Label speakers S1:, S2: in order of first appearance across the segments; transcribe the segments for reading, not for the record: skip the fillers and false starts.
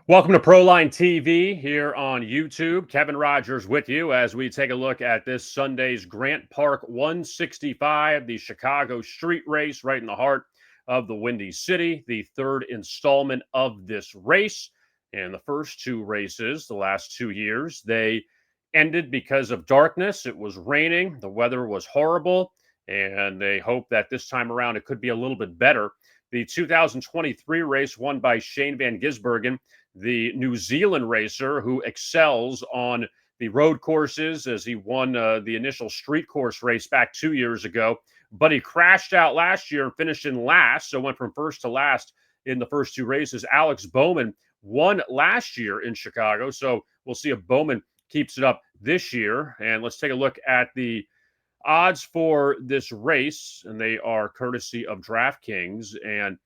S1: Welcome to Proline TV here on YouTube. Kevin Rogers with you as we take a look at this Sunday's Grant Park 165, the Chicago street race right in the heart of the Windy City, the third installment of this race. And the first two races, the last 2 years, they ended because of darkness. It was raining, the weather was horrible, and they hope that this time around it could be a little bit better. The 2023 race won by Shane Van Gisbergen, the New Zealand racer who excels on the road courses, as he won the initial street course race back 2 years ago. But he crashed out last year and finished in last, so went from first to last in the first two races. Alex Bowman won last year in Chicago, so we'll see if Bowman keeps it up this year. And let's take a look at the odds for this race, and they are courtesy of DraftKings. And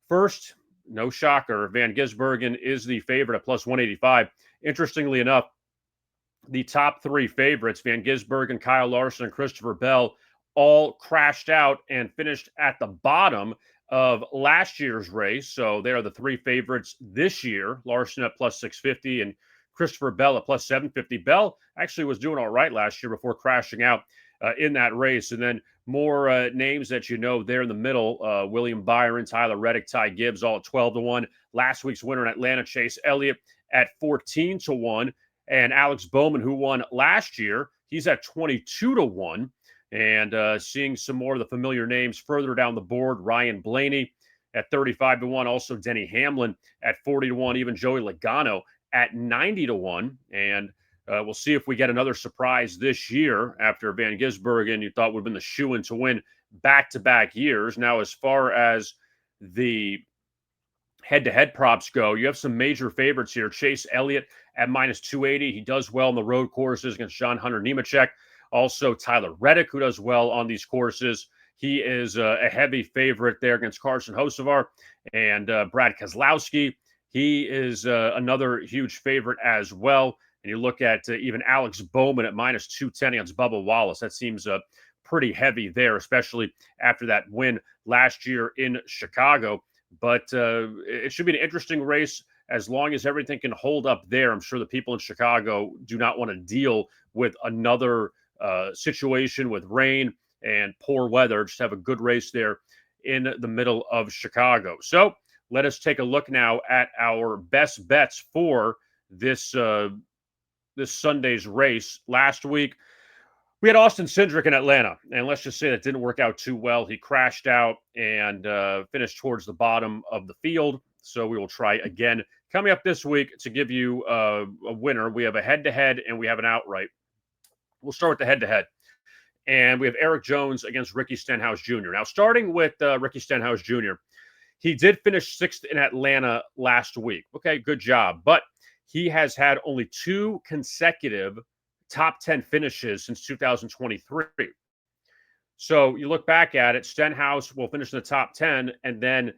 S1: first, no shocker, Van Gisbergen is the favorite at plus 185. Interestingly enough, the top three favorites, Van Gisbergen, Kyle Larson, and Christopher Bell, all crashed out and finished at the bottom of last year's race. So they are the three favorites this year. Larson at plus 650 and Christopher Bell at plus 750. Bell actually was doing all right last year before crashing out in that race. And then more names that you know there in the middle, William Byron, Tyler Reddick, Ty Gibbs, all at 12-1. Last week's winner in Atlanta, Chase Elliott, at 14-1. And Alex Bowman, who won last year, he's at 22-1. And seeing some more of the familiar names further down the board, Ryan Blaney at 35-1. Also Denny Hamlin at 40-1. Even Joey Logano at 90-1. And we'll see if we get another surprise this year after Van Gisbergen, you thought would have been the shoo-in to win back-to-back years. Now, as far as the head-to-head props go, you have some major favorites here. Chase Elliott at minus 280. He does well on the road courses against John Hunter Nemechek. Also, Tyler Reddick, who does well on these courses. He is a heavy favorite there against Carson Hocevar. And Brad Keselowski, he is another huge favorite as well. And you look at even Alex Bowman at minus 210 against Bubba Wallace. That seems pretty heavy there, especially after that win last year in Chicago. But it should be an interesting race as long as everything can hold up there. I'm sure the people in Chicago do not want to deal with another situation with rain and poor weather. Just have a good race there in the middle of Chicago. So let us take a look now at our best bets for this Sunday's race. Last week, we had Austin Cindric in Atlanta, and let's just say that didn't work out too well. He crashed out and finished towards the bottom of the field, so we will try again. Coming up this week to give you a winner, we have a head-to-head and we have an outright. We'll start with the head-to-head, and we have Eric Jones against Ricky Stenhouse Jr. Now, starting with Ricky Stenhouse Jr., he did finish sixth in Atlanta last week. Okay, good job, but he has had only two consecutive top 10 finishes since 2023. So you look back at it, Stenhouse will finish in the top 10 and then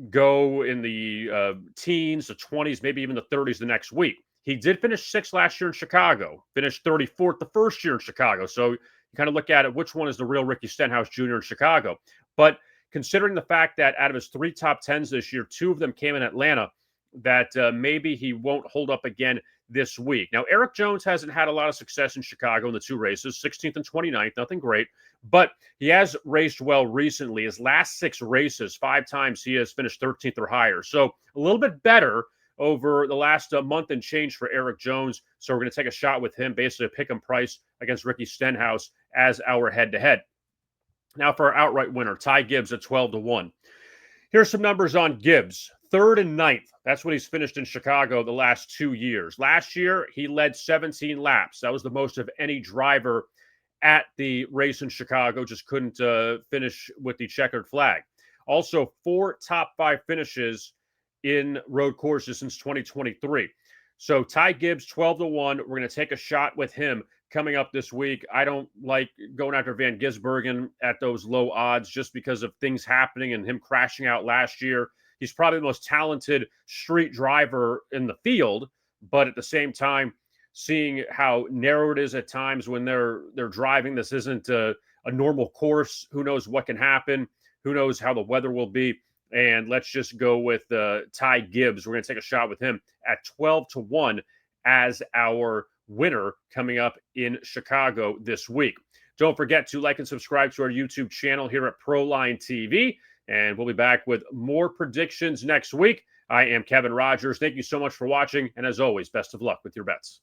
S1: go in the teens, the 20s, maybe even the 30s the next week. He did finish sixth last year in Chicago, finished 34th the first year in Chicago. So you kind of look at it, which one is the real Ricky Stenhouse Jr. in Chicago? But considering the fact that out of his three top 10s this year, two of them came in Atlanta, that maybe he won't hold up again this week. Now, Eric Jones hasn't had a lot of success in Chicago in the two races, 16th and 29th, nothing great, but he has raced well recently. His last six races, 5 times he has finished 13th or higher. So a little bit better over the last month and change for Eric Jones. So we're going to take a shot with him, basically a pick 'em price against Ricky Stenhouse as our head-to-head. Now for our outright winner, Ty Gibbs at 12-1. Here's some numbers on Gibbs. 3rd and 9th. That's what he's finished in Chicago the last 2 years. Last year, he led 17 laps. That was the most of any driver at the race in Chicago. Just couldn't finish with the checkered flag. Also, 4 top 5 finishes in road courses since 2023. So Ty Gibbs, 12-1. We're going to take a shot with him coming up this week. I don't like going after Van Gisbergen at those low odds just because of things happening and him crashing out last year. He's probably the most talented street driver in the field, but at the same time, seeing how narrow it is at times when they're driving, this isn't a normal course. Who knows what can happen? Who knows how the weather will be? And let's just go with Ty Gibbs. We're going to take a shot with him at 12-1 as our winner coming up in Chicago this week. Don't forget to like and subscribe to our YouTube channel here at Proline TV. And we'll be back with more predictions next week. I am Kevin Rogers. Thank you so much for watching. And as always, best of luck with your bets.